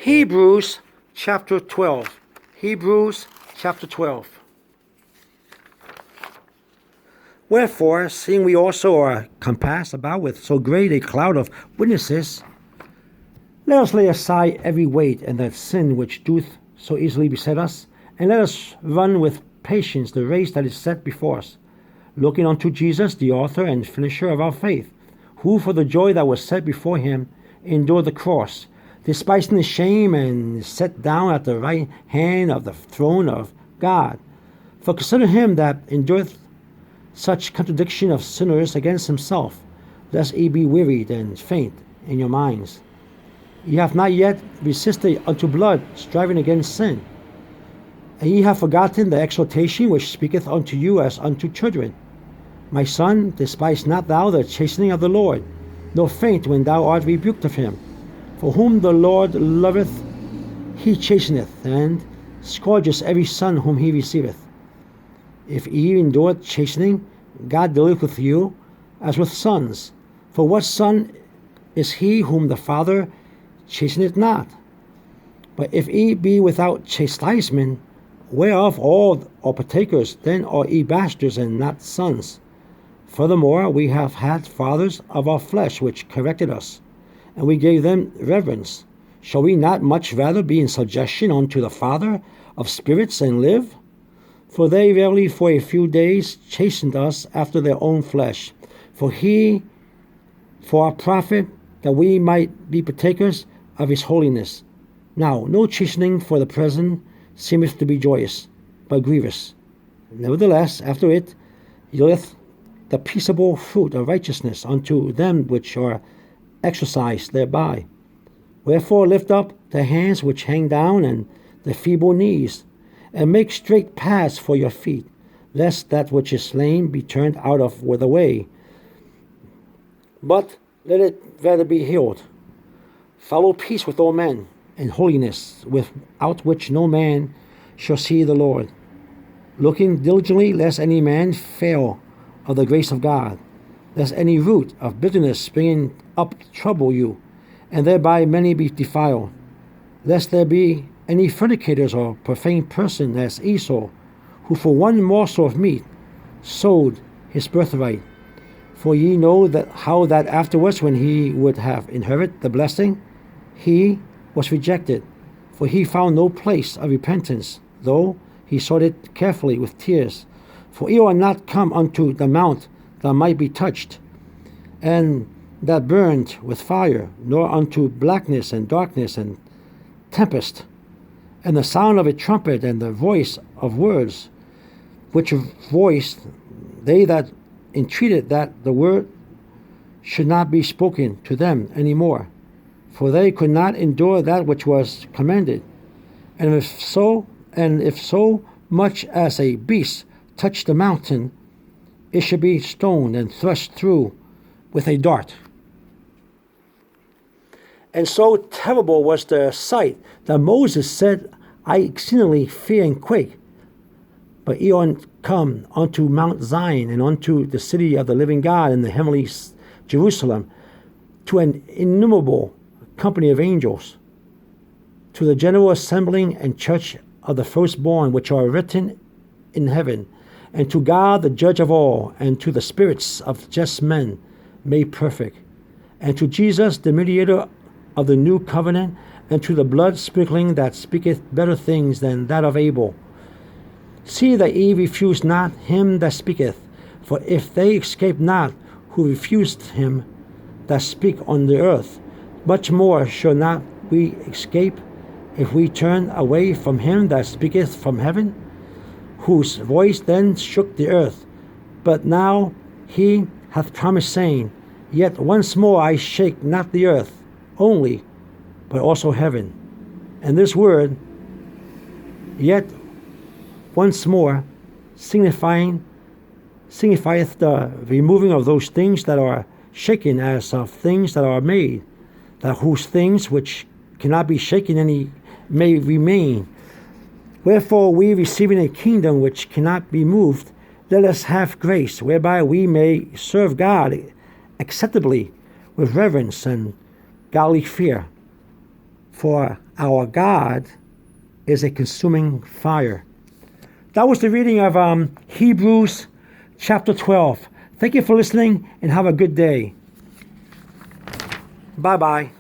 Hebrews chapter 12. Hebrews chapter 12. Wherefore, seeing we also are compassed about with so great a cloud of witnesses, let us lay aside every weight and that sin which doth so easily beset us, and let us run with patience the race that is set before us, looking unto Jesus, the author and finisher of our faith, who for the joy that was set before him endured the cross, despising the shame, and is set down at the right hand of the throne of God. For consider him that endureth such contradiction of sinners against himself, lest ye be wearied and faint in your minds. Ye have not yet resisted unto blood, striving against sin. And ye have forgotten the exhortation which speaketh unto you as unto children. My son, despise not thou the chastening of the Lord, nor faint when thou art rebuked of him. For whom the Lord loveth, he chasteneth, and scourges every son whom he receiveth. If ye endure chastening, God dealeth with you as with sons. For what son is he whom the Father chasteneth not? But if ye be without chastisement, whereof all are partakers, then are ye bastards and not sons. Furthermore, we have had fathers of our flesh which corrected us, and we gave them reverence. Shall we not much rather be in subjection unto the Father of spirits and live? For they verily for a few days chastened us after their own flesh, for our profit, that we might be partakers of his holiness. Now no chastening for the present seemeth to be joyous, but grievous. Nevertheless, after it yieldeth the peaceable fruit of righteousness unto them which are exercised thereby. Wherefore lift up the hands which hang down, and the feeble knees, and make straight paths for your feet, lest that which is lame be turned out of the way, but let it rather be healed. Follow peace with all men, and holiness, without which no man shall see the Lord. Looking diligently, lest any man fail of the grace of God, lest any root of bitterness springing up trouble you, and thereby many be defiled, lest there be any fornicators or profane person as Esau, who for one morsel of meat sold his birthright. For ye know that how that afterwards, when he would have inherited the blessing, he was rejected, for he found no place of repentance, though he sought it carefully with tears. For ye are not come unto the mount that might be touched, and that burned with fire, nor unto blackness and darkness and tempest, and the sound of a trumpet, and the voice of words, which voiced they that entreated that the word should not be spoken to them any more, for they could not endure that which was commanded. And if so much as a beast touch the mountain, it should be stoned and thrust through with a dart. And so terrible was the sight that Moses said, I exceedingly fear and quake. But ye are come unto Mount Zion, and unto the city of the living God, and the heavenly Jerusalem, to an innumerable company of angels, to the general assembling and church of the firstborn which are written in heaven, and to God the judge of all, and to the spirits of just men made perfect, and to Jesus the mediator of the new covenant, and to the blood sprinkling that speaketh better things than that of Abel. See that ye refuse not him that speaketh, for if they escape not who refused him that speak on the earth, much more shall not we escape if we turn away from him that speaketh from heaven, whose voice then shook the earth. But now he hath promised, saying, Yet once more I shake not the earth only, but also heaven. And this word, yet once more, signifieth the removing of those things that are shaken, as of things that are made, that whose things which cannot be shaken any may remain. Wherefore we, receiving a kingdom which cannot be moved, let us have grace, whereby we may serve God acceptably with reverence and godly fear. for our God is a consuming fire. That was the reading of Hebrews chapter 12. Thank you for listening and have a good day. Bye-bye.